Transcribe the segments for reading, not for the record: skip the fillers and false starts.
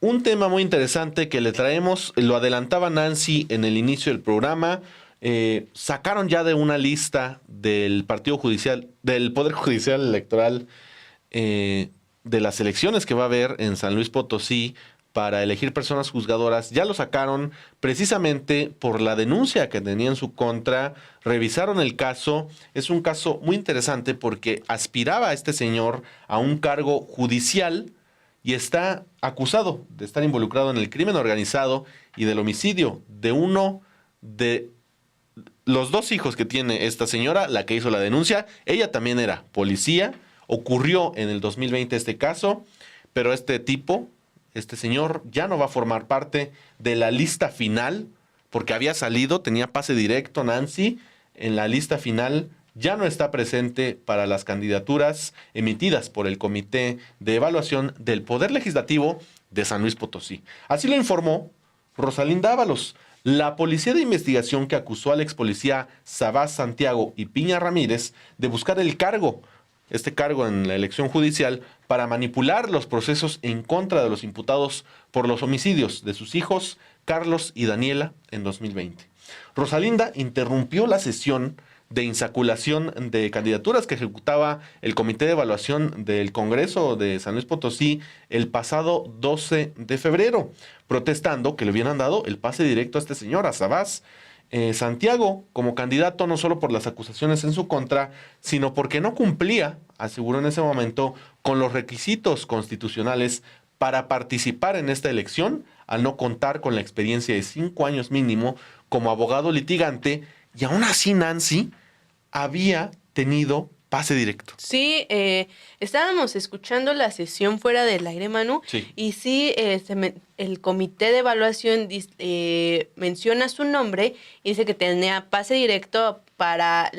Un tema muy interesante que le traemos, lo adelantaba Nancy en el inicio del programa. Sacaron ya de una lista del Partido Judicial, del Poder Judicial Electoral, de las elecciones que va a haber en San Luis Potosí para elegir personas juzgadoras. Ya lo sacaron precisamente por la denuncia que tenía en su contra. Revisaron el caso. Es un caso muy interesante porque aspiraba a este señor a un cargo judicial y está acusado de estar involucrado en el crimen organizado y del homicidio de uno de los dos hijos que tiene esta señora, la que hizo la denuncia. Ella también era policía. Ocurrió en el 2020 este caso, pero este tipo, este señor, ya no va a formar parte de la lista final, porque había salido, tenía pase directo, Nancy, en la lista final. Ya no está presente para las candidaturas emitidas por el Comité de Evaluación del Poder Legislativo de San Luis Potosí. Así lo informó Rosalinda Ábalos. La policía de investigación que acusó al ex policía Sabás Santiago y Piña Ramírez de buscar este cargo en la elección judicial para manipular los procesos en contra de los imputados por los homicidios de sus hijos Carlos y Daniela en 2020. Rosalinda interrumpió la sesión de insaculación de candidaturas que ejecutaba el Comité de Evaluación del Congreso de San Luis Potosí el pasado 12 de febrero, protestando que le hubieran dado el pase directo a este señor, a Sabás Santiago, como candidato, no solo por las acusaciones en su contra, sino porque no cumplía, aseguró en ese momento, con los requisitos constitucionales para participar en esta elección, al no contar con la experiencia de 5 años mínimo como abogado litigante. Y aún así, Nancy había tenido pase directo. Sí, estábamos escuchando la sesión fuera del aire, Manu, Sí. y sí, el comité de evaluación menciona su nombre y dice que tenía pase directo para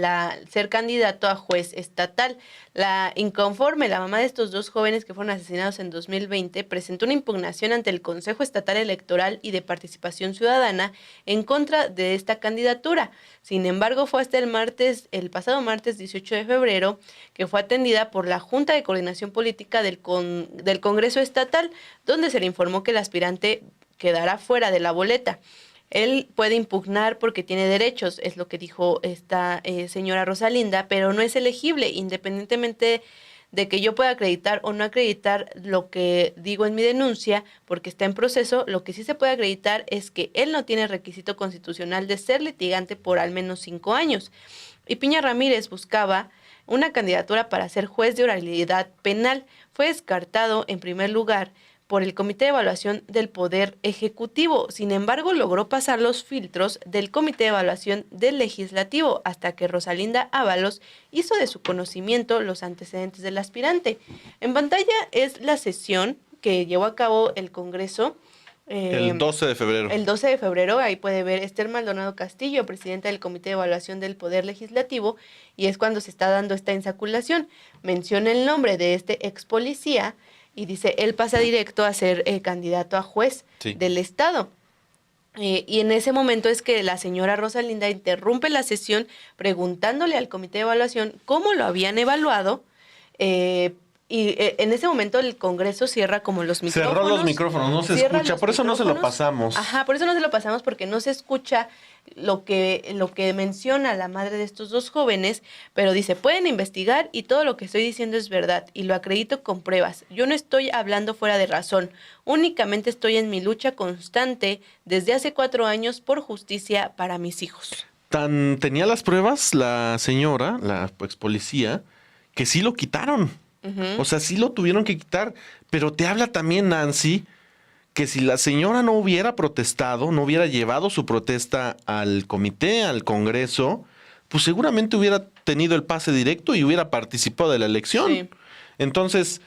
ser candidato a juez estatal. La inconforme, la mamá de estos dos jóvenes que fueron asesinados en 2020, presentó una impugnación ante el Consejo Estatal Electoral y de Participación Ciudadana en contra de esta candidatura. Sin embargo, fue hasta el pasado martes 18 de febrero, que fue atendida por la Junta de Coordinación Política del Congreso Estatal, donde se le informó que el aspirante quedará fuera de la boleta. Él puede impugnar porque tiene derechos, es lo que dijo esta señora Rosalinda, pero no es elegible, independientemente de que yo pueda acreditar o no acreditar lo que digo en mi denuncia, porque está en proceso. Lo que sí se puede acreditar es que él no tiene requisito constitucional de ser litigante por al menos 5 años. Y Piña Ramírez buscaba una candidatura para ser juez de oralidad penal. Fue descartado en primer lugar por el Comité de Evaluación del Poder Ejecutivo. Sin embargo, logró pasar los filtros del Comité de Evaluación del Legislativo hasta que Rosalinda Ábalos hizo de su conocimiento los antecedentes del aspirante. En pantalla es la sesión que llevó a cabo el Congreso. El 12 de febrero. El 12 de febrero, ahí puede ver Esther Maldonado Castillo, presidenta del Comité de Evaluación del Poder Legislativo, y es cuando se está dando esta insaculación. Menciona el nombre de este ex policía y dice, él pasa directo a ser candidato a juez del Estado. Y en ese momento es que la señora Rosalinda interrumpe la sesión preguntándole al Comité de Evaluación cómo lo habían evaluado. En ese momento el Congreso cierra como los micrófonos. Cerró los micrófonos, no se escucha, por eso no se lo pasamos. Ajá, por eso no se lo pasamos, porque no se escucha lo que menciona la madre de estos dos jóvenes, pero dice, pueden investigar y todo lo que estoy diciendo es verdad y lo acredito con pruebas. Yo no estoy hablando fuera de razón, únicamente estoy en mi lucha constante desde hace 4 años por justicia para mis hijos. Tenía las pruebas la señora, la ex policía, que sí lo quitaron. O sea, sí lo tuvieron que quitar, pero te habla también, Nancy, que si la señora no hubiera protestado, no hubiera llevado su protesta al comité, al Congreso, pues seguramente hubiera tenido el pase directo y hubiera participado de la elección. Sí. Entonces,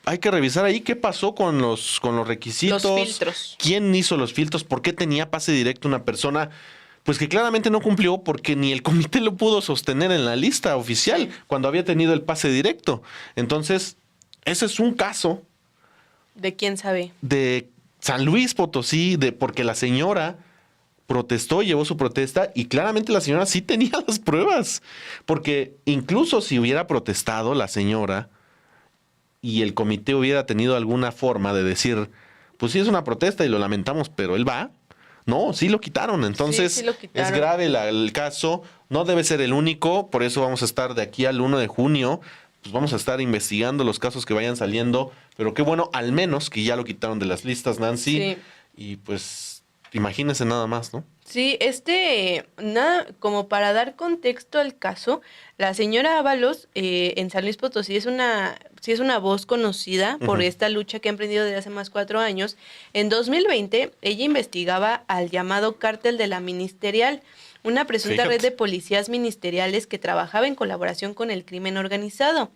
hay que revisar ahí qué pasó con los requisitos. Los filtros. ¿Quién hizo los filtros? ¿Por qué tenía pase directo una persona pues que claramente no cumplió porque ni el comité lo pudo sostener en la lista oficial cuando había tenido el pase directo? Entonces, ese es un caso de quién sabe, de San Luis Potosí, porque la señora protestó, llevó su protesta y claramente la señora sí tenía las pruebas, porque incluso si hubiera protestado la señora, y el comité hubiera tenido alguna forma de decir, pues sí es una protesta y lo lamentamos, pero él va. No, sí lo quitaron. Entonces, Sí, sí lo quitaron. es grave el caso. No debe ser el único. Por eso vamos a estar de aquí al 1 de junio. Pues vamos a estar investigando los casos que vayan saliendo. Pero qué bueno, al menos que ya lo quitaron de las listas, Nancy. Sí. Y pues, imagínense nada más, ¿no? Sí, nada, como para dar contexto al caso, la señora Ábalos en San Luis Potosí sí es una voz conocida por esta lucha que ha emprendido desde hace más 4 años. En 2020, ella investigaba al llamado Cártel de la Ministerial, una presunta red de policías ministeriales que trabajaba en colaboración con el crimen organizado.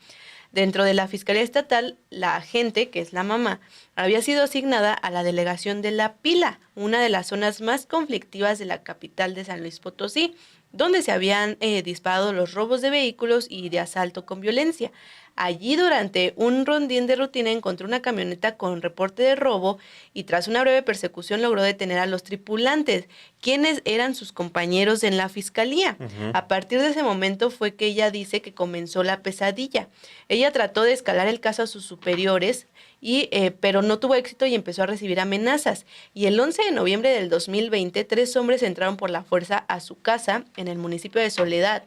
Dentro de la Fiscalía Estatal, la agente, que es la mamá, había sido asignada a la delegación de La Pila, una de las zonas más conflictivas de la capital de San Luis Potosí, donde se habían disparado los robos de vehículos y de asalto con violencia. Allí, durante un rondín de rutina, encontró una camioneta con reporte de robo y tras una breve persecución logró detener a los tripulantes, quienes eran sus compañeros en la fiscalía. A partir de ese momento fue que ella dice que comenzó la pesadilla. Ella trató de escalar el caso a sus superiores, pero no tuvo éxito y empezó a recibir amenazas. Y el 11 de noviembre del 2020, 3 hombres entraron por la fuerza a su casa en el municipio de Soledad.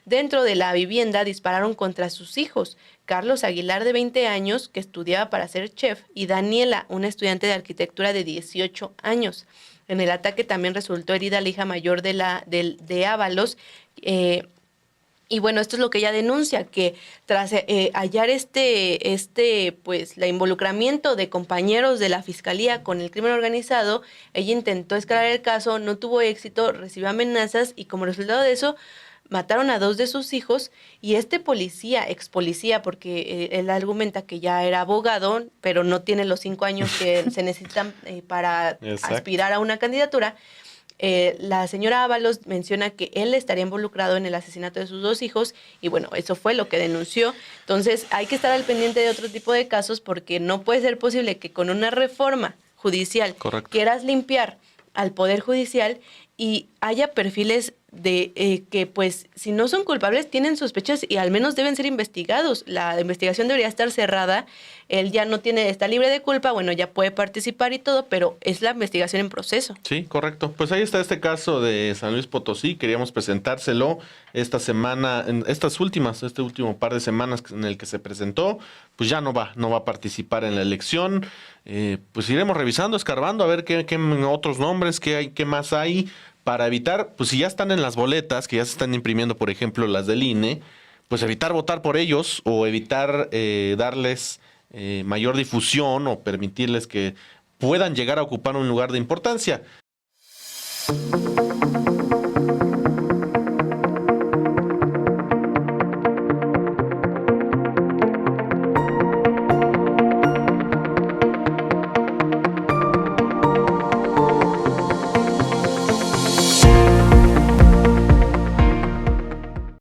Dentro de la vivienda dispararon contra sus hijos, Carlos Aguilar, de 20 años, que estudiaba para ser chef, y Daniela, una estudiante de arquitectura de 18 años. En el ataque también resultó herida la hija mayor de Ábalos. Y bueno, esto es lo que ella denuncia, que tras hallar pues, la involucramiento de compañeros de la fiscalía con el crimen organizado, ella intentó escalar el caso, no tuvo éxito, recibió amenazas y como resultado de eso, mataron a 2 de sus hijos y este policía, ex policía, porque él argumenta que ya era abogado, pero no tiene los 5 años que se necesitan para aspirar a una candidatura. La señora Ábalos menciona que él estaría involucrado en el asesinato de sus 2 hijos y bueno, eso fue lo que denunció. Entonces hay que estar al pendiente de otro tipo de casos porque no puede ser posible que con una reforma judicial quieras limpiar al Poder Judicial y haya perfiles de que pues si no son culpables tienen sospechas y al menos deben ser investigados. La investigación debería estar cerrada, él ya no está libre de culpa, bueno, ya puede participar y todo, pero es la investigación en proceso. Sí, correcto. Pues ahí está este caso de San Luis Potosí, queríamos presentárselo esta semana, este último par de semanas en el que se presentó, pues ya no va a participar en la elección. Pues iremos revisando, escarbando, a ver qué otros nombres, qué más hay, para evitar, pues si ya están en las boletas, que ya se están imprimiendo, por ejemplo, las del INE, pues evitar votar por ellos o evitar darles mayor difusión o permitirles que puedan llegar a ocupar un lugar de importancia.